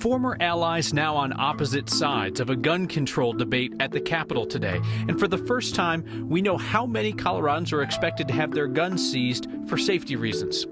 Former allies now on opposite sides of a gun control debate at the Capitol today. And for the first time, we know how many Coloradans are expected to have their guns seized for safety reasons.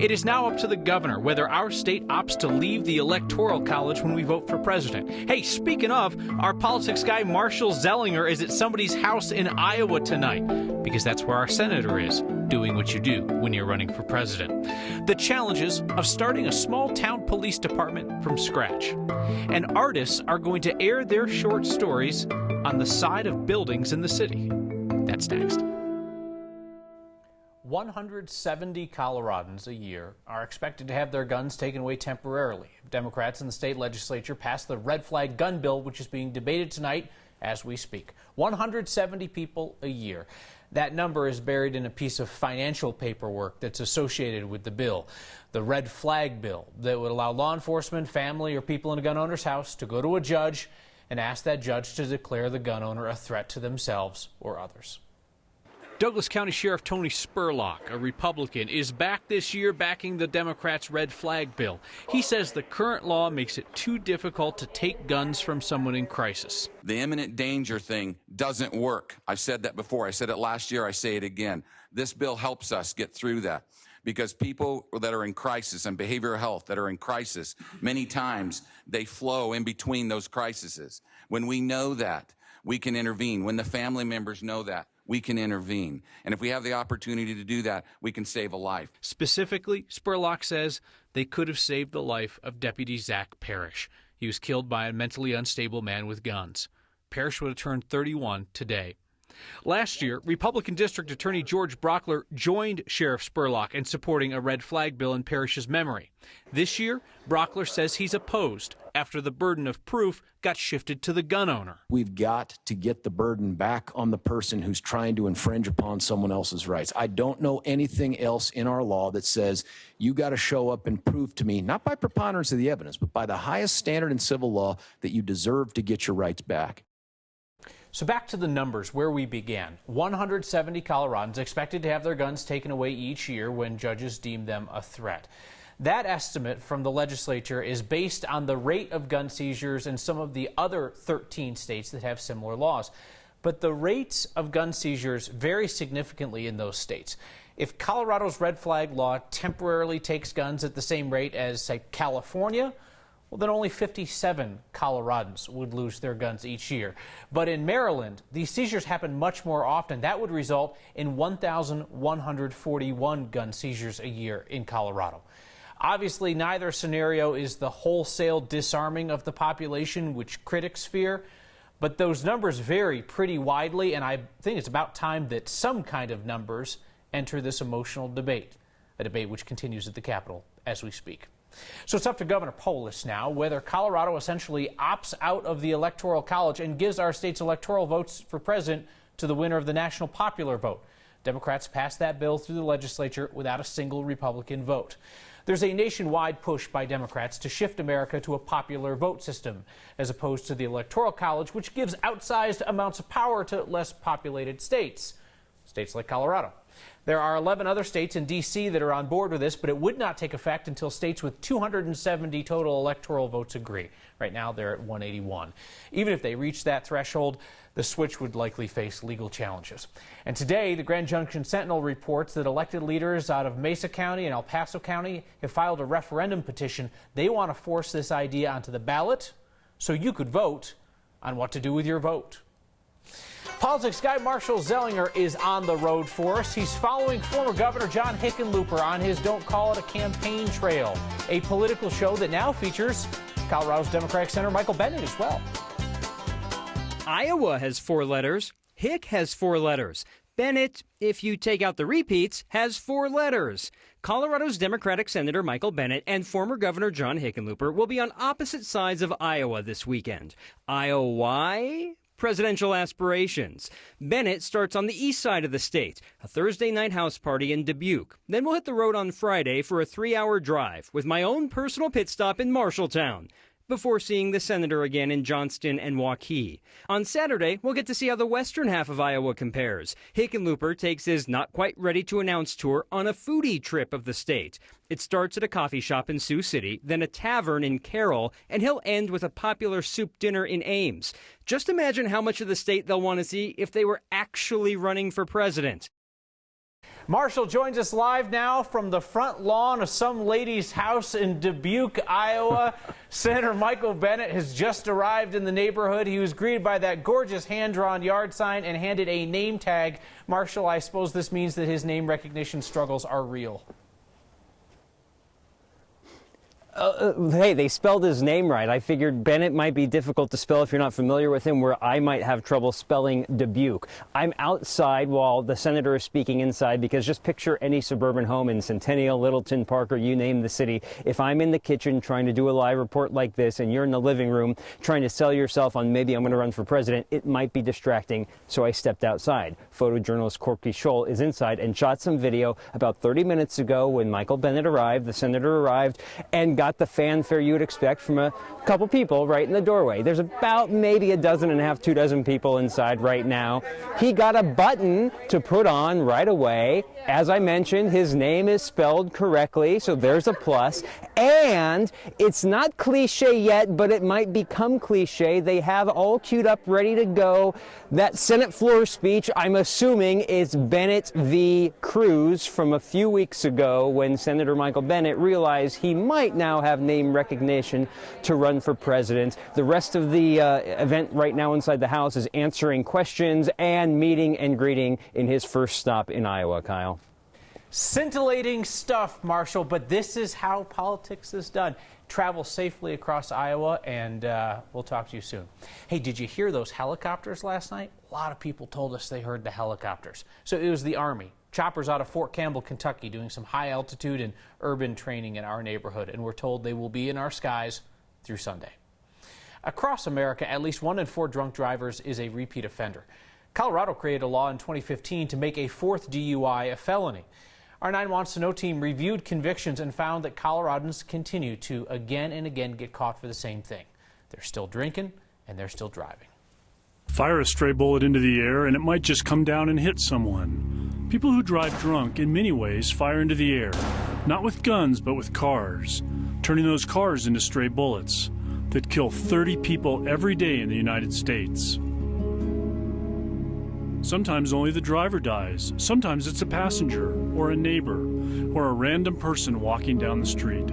It is now up to the governor whether our state opts to leave the Electoral College when we vote for president. Hey, speaking of, our politics guy Marshall Zelinger is at somebody's house in Iowa tonight, because that's where our senator is, doing what you do when you're running for president. The challenges of starting a small-town police department from scratch. And artists are going to air their short stories on the side of buildings in the city. That's next. 170 Coloradans a year are expected to have their guns taken away temporarily. Democrats in the state legislature passed the red flag gun bill, which is being debated tonight as we speak. 170 people a year. That number is buried in a piece of financial paperwork that's associated with the bill. The red flag bill that would allow law enforcement, family, or people in a gun owner's house to go to a judge and ask that judge to declare the gun owner a threat to themselves or others. Douglas County Sheriff Tony Spurlock, a Republican, is back this year backing the Democrats' red flag bill. He says the current law makes it too difficult to take guns from someone in crisis. The imminent danger thing doesn't work. I've said that before. I said it last year. I say it again. This bill helps us get through that, because people that are in crisis and behavioral health that are in crisis, many times they flow in between those crises. When we know that, we can intervene. When the family members know that, we can intervene. And if we have the opportunity to do that, we can save a life. Specifically, Spurlock says they could have saved the life of Deputy Zach Parrish. He was killed by a mentally unstable man with guns. Parrish would have turned 31 today. Last year, Republican District Attorney George Brockler joined Sheriff Spurlock in supporting a red flag bill in Parrish's memory. This year, Brockler says he's opposed after the burden of proof got shifted to the gun owner. We've got to get the burden back on the person who's trying to infringe upon someone else's rights. I don't know anything else in our law that says you got to show up and prove to me, not by preponderance of the evidence, but by the highest standard in civil law, that you deserve to get your rights back. So back to the numbers where we began. 170 Coloradans expected to have their guns taken away each year when judges deem them a threat. That estimate from the legislature is based on the rate of gun seizures in some of the other 13 states that have similar laws. But the rates of gun seizures vary significantly in those states. If Colorado's red flag law temporarily takes guns at the same rate as, say, California, well, then only 57 Coloradans would lose their guns each year. But in Maryland, these seizures happen much more often. That would result in 1,141 gun seizures a year in Colorado. Obviously, neither scenario is the wholesale disarming of the population, which critics fear. But those numbers vary pretty widely, and I think it's about time that some kind of numbers enter this emotional debate, a debate which continues at the Capitol as we speak. So it's up to Governor Polis now whether Colorado essentially opts out of the Electoral College and gives our state's electoral votes for president to the winner of the national popular vote. Democrats passed that bill through the legislature without a single Republican vote. There's a nationwide push by Democrats to shift America to a popular vote system, as opposed to the Electoral College, which gives outsized amounts of power to less populated states, states like Colorado. There are 11 other states in D.C. that are on board with this, but it would not take effect until states with 270 total electoral votes agree. Right now, they're at 181. Even if they reach that threshold, the switch would likely face legal challenges. And today, the Grand Junction Sentinel reports that elected leaders out of Mesa County and El Paso County have filed a referendum petition. They want to force this idea onto the ballot so you could vote on what to do with your vote. Politics guy Marshall Zelinger is on the road for us. He's following former Governor John Hickenlooper on his Don't Call It a Campaign trail, a political show that now features Colorado's Democratic Senator Michael Bennet as well. Iowa has 4 letters. Hick has 4 letters. Bennet, if you take out the repeats, has 4 letters. Colorado's Democratic Senator Michael Bennet and former Governor John Hickenlooper will be on opposite sides of Iowa this weekend. Iowa? Presidential aspirations. Bennet starts on the east side of the state, a Thursday night house party in Dubuque. Then we'll hit the road on Friday for a 3-hour drive with my own personal pit stop in Marshalltown. before seeing the senator again in Johnston and Waukee. On Saturday, we'll get to see how the western half of Iowa compares. Hickenlooper takes his not-quite-ready-to-announce tour on a foodie trip of the state. It starts at a coffee shop in Sioux City, then a tavern in Carroll, and he'll end with a popular soup dinner in Ames. Just imagine how much of the state they'll want to see if they were actually running for president. Marshall joins us live now from the front lawn of some lady's house in Dubuque, Iowa. Senator Michael Bennet has just arrived in the neighborhood. He was greeted by that gorgeous hand-drawn yard sign and handed a name tag. Marshall, I suppose this means that his name recognition struggles are real. Hey, they spelled his name right. I figured Bennett might be difficult to spell if you're not familiar with him, where I might have trouble spelling Dubuque. I'm outside while the senator is speaking inside, because just picture any suburban home in Centennial, Littleton, Parker, you name the city. If I'm in the kitchen trying to do a live report like this and you're in the living room trying to sell yourself on maybe I'm going to run for president, it might be distracting, so I stepped outside. Photojournalist Corky Scholl is inside and shot some video about 30 minutes ago when Michael Bennet arrived, the senator arrived, and got the fanfare you would expect from a couple people right in the doorway. There's about maybe a dozen and a half, 2 dozen people inside right now. He got a button to put on right away. As I mentioned, his name is spelled correctly, so there's a plus. And it's not cliche yet, but it might become cliche. They have all queued up, ready to go. That Senate floor speech, I'm assuming, is Bennett v. Cruz from a few weeks ago when Senator Michael Bennet realized he might now have name recognition to run for president. The rest of the event right now inside the House is answering questions and meeting and greeting in his first stop in Iowa, Kyle. Scintillating stuff, Marshall, but this is how politics is done. Travel safely across Iowa, and we'll talk to you soon. Hey, did you hear those helicopters last night? A lot of people told us they heard the helicopters. So it was the Army. Choppers out of Fort Campbell, Kentucky, doing some high-altitude and urban training in our neighborhood, and we're told they will be in our skies through Sunday. Across America, at least 1 in 4 drunk drivers is a repeat offender. Colorado created a law in 2015 to make a 4th DUI a felony. Our 9 Wants to Know team reviewed convictions and found that Coloradans continue to again and again get caught for the same thing. They're still drinking and they're still driving. Fire a stray bullet into the air and it might just come down and hit someone. People who drive drunk in many ways fire into the air, not with guns but with cars, turning those cars into stray bullets that kill 30 people every day in the United States. Sometimes only the driver dies. Sometimes it's a passenger, or a neighbor, or a random person walking down the street.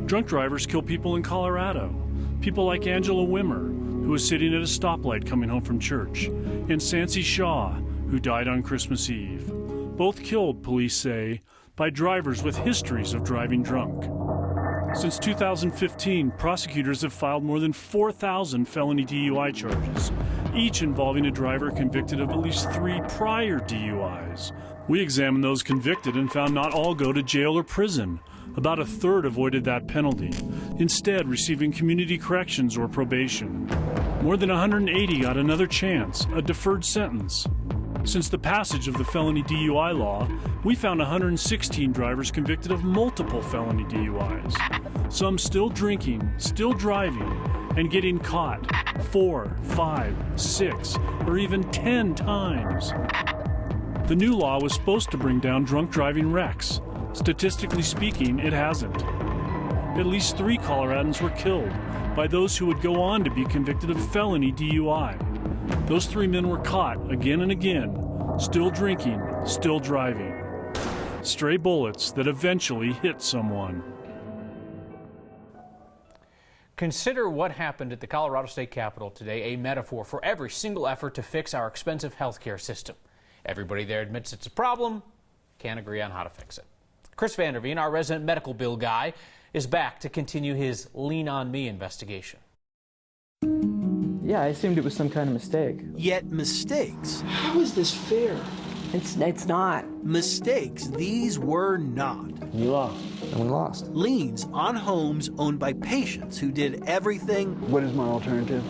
Drunk drivers kill people in Colorado. People like Angela Wimmer, who was sitting at a stoplight coming home from church, and Sancy Shaw, who died on Christmas Eve. Both killed, police say, by drivers with histories of driving drunk. Since 2015, prosecutors have filed more than 4,000 felony DUI charges, each involving a driver convicted of at least 3 prior DUIs. We examined those convicted and found not all go to jail or prison. About a third avoided that penalty, instead receiving community corrections or probation. More than 180 got another chance, a deferred sentence. Since the passage of the felony DUI law, we found 116 drivers convicted of multiple felony DUIs. Some still drinking, still driving, and getting caught 4, 5, 6, or even 10 times. The new law was supposed to bring down drunk driving wrecks. Statistically speaking, it hasn't. At least 3 Coloradans were killed by those who would go on to be convicted of felony DUI. Those 3 men were caught again and again, still drinking, still driving. Stray bullets that eventually hit someone. Consider what happened at the Colorado State Capitol today a metaphor for every single effort to fix our expensive healthcare system. Everybody there admits it's a problem, can't agree on how to fix it. Chris Vanderveen, our resident medical bill guy, is back to continue his Lean On Me investigation. Yeah, I assumed it was some kind of mistake. Yet mistakes. How is this fair? It's not. Mistakes these were not. You lost. And we lost. Liens on homes owned by patients who did everything. What is my alternative?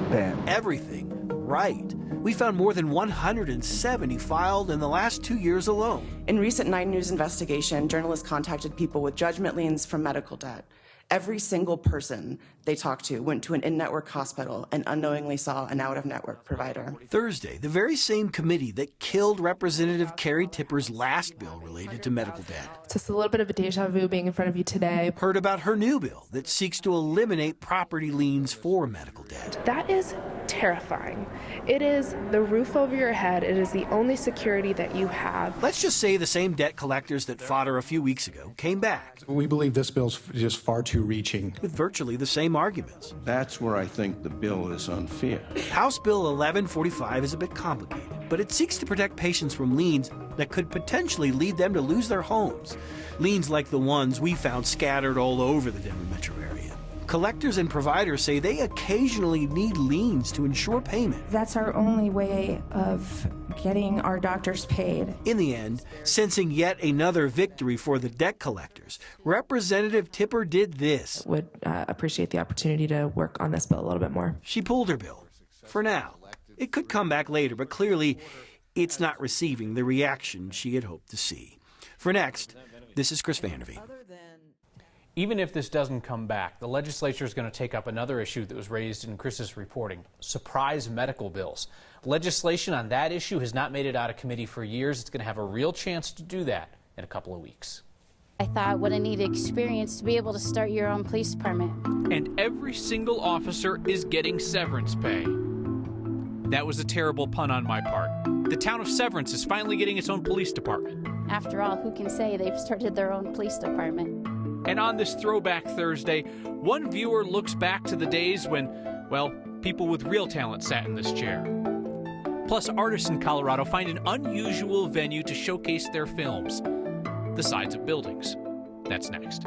Bad. Everything right. We found more than 170 filed in the last 2 years alone. In recent 9 News investigation, journalists contacted people with judgment liens from medical debt. Every single person they talked to went to an in-network hospital and unknowingly saw an out-of-network provider. Thursday, the very same committee that killed Representative Carrie Tipper's last bill related to medical debt It's just a little bit of a deja vu being in front of you today. heard about her new bill that seeks to eliminate property liens for medical debt. That is terrifying. It is the roof over your head. It is the only security that you have. Let's just say the same debt collectors that fought her a few weeks ago came back We believe this bill's just far too reaching. with virtually the same arguments. That's where I think the bill is unfair. House Bill 1145 is a bit complicated, but it seeks to protect patients from liens that could potentially lead them to lose their homes. Liens like the ones we found scattered all over the Denver metro area. Collectors and providers say they occasionally need liens to ensure payment. That's our only way of getting our doctors paid. In the end, sensing yet another victory for the debt collectors, Representative Tipper did this. Would appreciate the opportunity to work on this bill a little bit more. She pulled her bill. For now. It could come back later, but clearly it's not receiving the reaction she had hoped to see. For Next, this is Chris Vanderveen. Even if this doesn't come back, the legislature is going to take up another issue that was raised in Chris's reporting: surprise medical bills. Legislation on that issue has not made it out of committee for years. It's going to have a real chance to do that in a couple of weeks. I thought, what a neat experience to be able to start your own police department. And every single officer is getting severance pay. That was a terrible pun on my part. The town of Severance is finally getting its own police department. After all, who can say they've started their own police department? And on this Throwback Thursday, one viewer looks back to the days when, well, people with real talent sat in this chair. Plus, artists in Colorado find an unusual venue to showcase their films: the sides of buildings. That's next.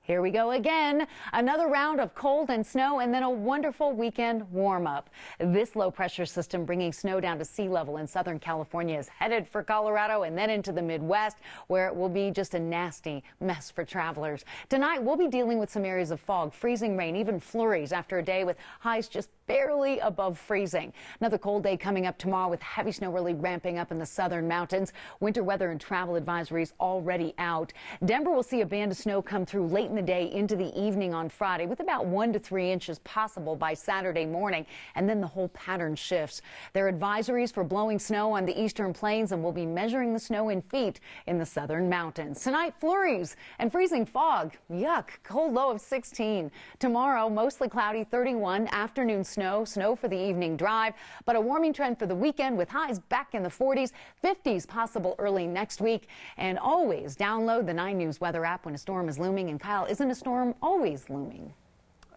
Here we go again. Another round of cold and snow, and then a wonderful weekend warm-up. This low-pressure system bringing snow down to sea level in Southern California is headed for Colorado and then into the Midwest, where it will be just a nasty mess for travelers. Tonight, we'll be dealing with some areas of fog, freezing rain, even flurries after a day with highs just barely above freezing. Another cold day coming up tomorrow with heavy snow really ramping up in the southern mountains. Winter weather and travel advisories already out. Denver will see a band of snow come through late in the day into the evening on Friday, with about 1 to 3 inches possible by Saturday morning, and then the whole pattern shifts. There are advisories for blowing snow on the eastern plains, and we'll be measuring the snow in feet in the southern mountains. Tonight, flurries and freezing fog. Yuck. Cold low of 16. Tomorrow, mostly cloudy, 31. Afternoon snow for the evening drive, but a warming trend for the weekend with highs back in the 40s, 50s possible early next week. And always download the 9 News weather app when a storm is looming. And Kyle, isn't a storm always looming?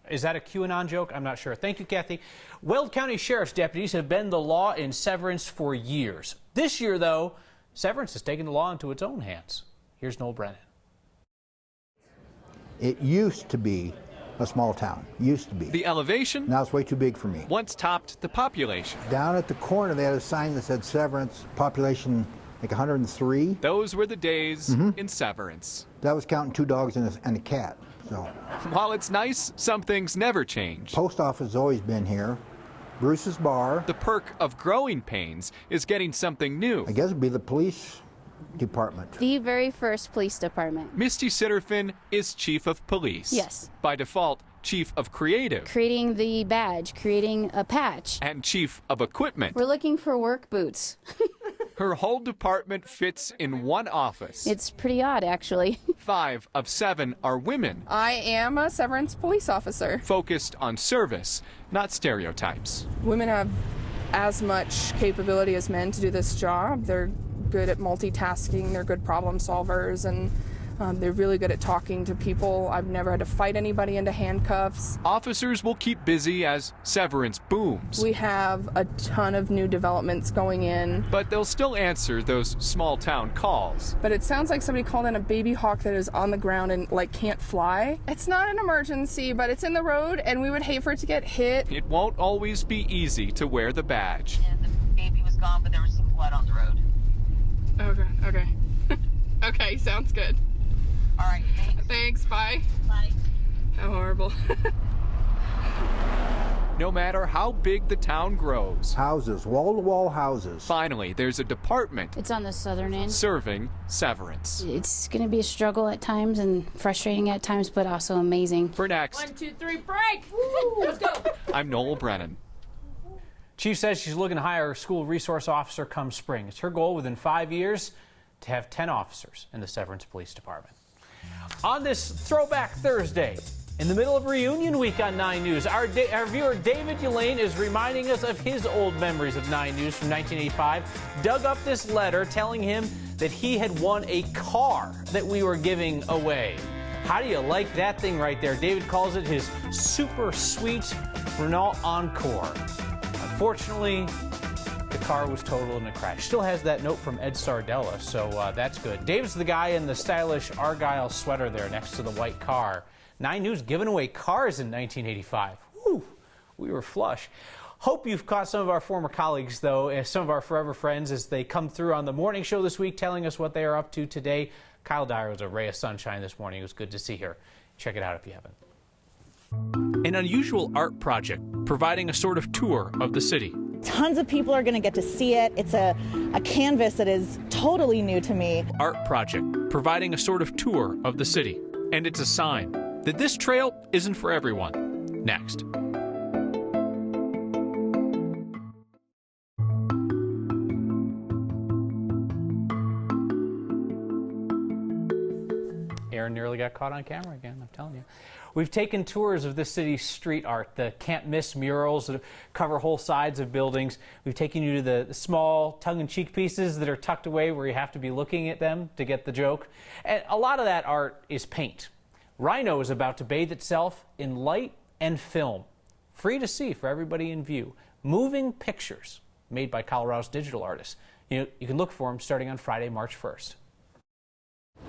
Is that a QAnon joke? I'm not sure. Thank you, Kathy. Weld County Sheriff's deputies have been the law in Severance for years. This year, though, Severance has taken the law into its own hands. Here's Noel Brennan. It used to be a small town. Used to be. The elevation? Now it's way too big for me. Once topped the population. Down at the corner, they had a sign that said Severance, population like 103. Those were the days in Severance. That was counting 2 dogs and a cat. So, while it's nice, some things never change. Post office has always been here. Bruce's Bar. The perk of growing pains is getting something new. I guess it'd be the police department. The very first police department. Misty Sitterfin is chief of police. Yes. By default, chief of creative. Creating the badge, creating a patch. And chief of equipment. We're looking for work boots. Her whole department fits in one office. It's pretty odd, actually. 5 of 7 are women. I am a Severance police officer. Focused on service, not stereotypes. Women have as much capability as men to do this job. They're good at multitasking, they're good problem solvers, and they're really good at talking to people. I've never had to fight anybody into handcuffs. Officers will keep busy as Severance booms. We have a ton of new developments going in. But they'll still answer those small town calls. But it sounds like somebody called in a baby hawk that is on the ground and can't fly. It's not an emergency, but it's in the road and we would hate for it to get hit. It won't always be easy to wear the badge. And the baby was gone, but there was some blood on the road. Okay. Okay, sounds good. All right, thanks. Thanks, bye. Bye. How horrible. no matter how big the town grows. Houses, wall-to-wall houses. Finally, there's a department It's on the southern end. serving Severance. It's going to be a struggle at times and frustrating at times, but also amazing. For next, 1, 2, 3, break! Let's go! I'm Noel Brennan. Chief says she's looking to hire a school resource officer come spring. It's her goal within 5 years to have 10 officers in the Severance Police Department. On this Throwback Thursday, in the middle of reunion week on 9 News, our viewer David Ulane is reminding us of his old memories of 9 News from 1985. Dug up this letter telling him that he had won a car that we were giving away. How do you like that thing right there? David calls it his super sweet Renault Encore. Unfortunately, the car was totaled in a crash. Still has that note from Ed Sardella, so that's good. David's the guy in the stylish Argyle sweater there next to the white car. 9 News giving away cars in 1985. Whew, we were flush. Hope you've caught some of our former colleagues, though, as some of our forever friends, as they come through on the morning show this week, telling us what they are up to today. Kyle Dyer was a ray of sunshine this morning. It was good to see her. Check it out if you haven't. An unusual art project providing a sort of tour of the city. Tons of people are going to get to see it. It's a canvas that is totally new to me. Art project providing a sort of tour of the city. And it's a sign that this trail isn't for everyone. Next. Aaron nearly got caught on camera again, I'm telling you. We've taken tours of this city's street art, the can't miss murals that cover whole sides of buildings. We've taken you to the small tongue-in-cheek pieces that are tucked away where you have to be looking at them to get the joke. And a lot of that art is paint. Rhino is about to bathe itself in light and film. Free to see for everybody in view. Moving pictures made by Colorado's digital artists. You can look for them starting on Friday, March 1st.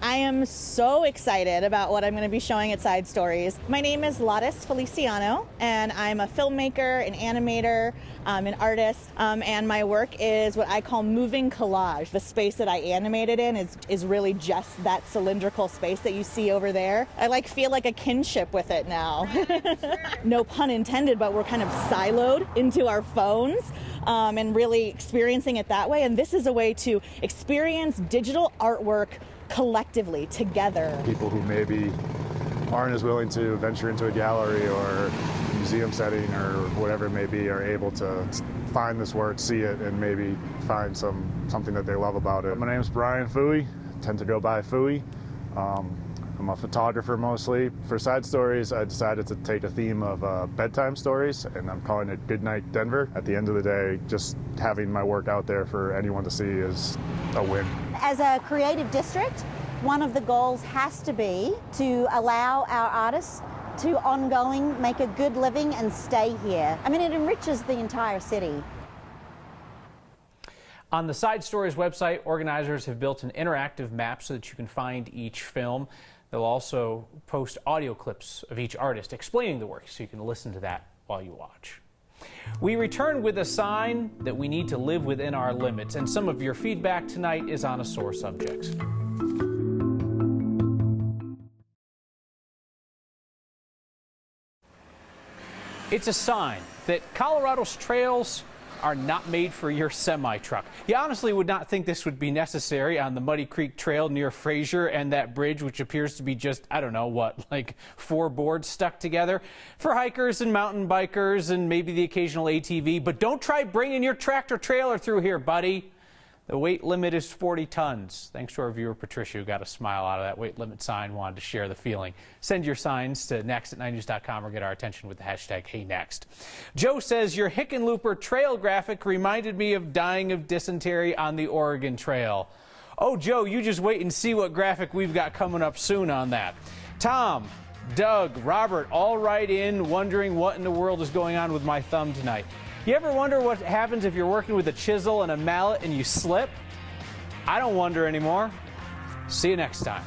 I am so excited about what I'm going to be showing at Side Stories. My name is Lotus Feliciano, and I'm a filmmaker, an animator, an artist, and my work is what I call moving collage. The space that I animated in is really just that cylindrical space that you see over there. I feel like a kinship with it now. No pun intended, but we're kind of siloed into our phones and really experiencing it that way. And this is a way to experience digital artwork collectively, together. People who maybe aren't as willing to venture into a gallery or museum setting or whatever it may be are able to find this work, see it, and maybe find something that they love about it. My name's Brian Fooey, tend to go by Fooey. I'm a photographer mostly. For Side Stories, I decided to take a theme of bedtime stories, and I'm calling it Goodnight Denver. At the end of the day, just having my work out there for anyone to see is a win. As a creative district, one of the goals has to be to allow our artists to ongoing make a good living and stay here. I mean, it enriches the entire city. On the Side Stories website, organizers have built an interactive map so that you can find each film. They'll also post audio clips of each artist explaining the work, so you can listen to that while you watch. We return with a sign that we need to live within our limits, and some of your feedback tonight is on a sore subject. It's a sign that Colorado's trails are not made for your semi-truck. You honestly would not think this would be necessary on the Muddy Creek Trail near Fraser and that bridge, which appears to be just, I don't know what, like 4 boards stuck together for hikers and mountain bikers and maybe the occasional ATV. But don't try bringing your tractor trailer through here, buddy. The weight limit is 40 tons. Thanks to our viewer Patricia, who got a smile out of that weight limit sign, wanted to share the feeling. Send your signs to next@9news.com or get our attention with the hashtag HeyNext. Joe says your Hickenlooper trail graphic reminded me of dying of dysentery on the Oregon Trail. Oh, Joe, you just wait and see what graphic we've got coming up soon on that. Tom, Doug, Robert, all write in wondering what in the world is going on with my thumb tonight. You ever wonder what happens if you're working with a chisel and a mallet and you slip? I don't wonder anymore. See you next time.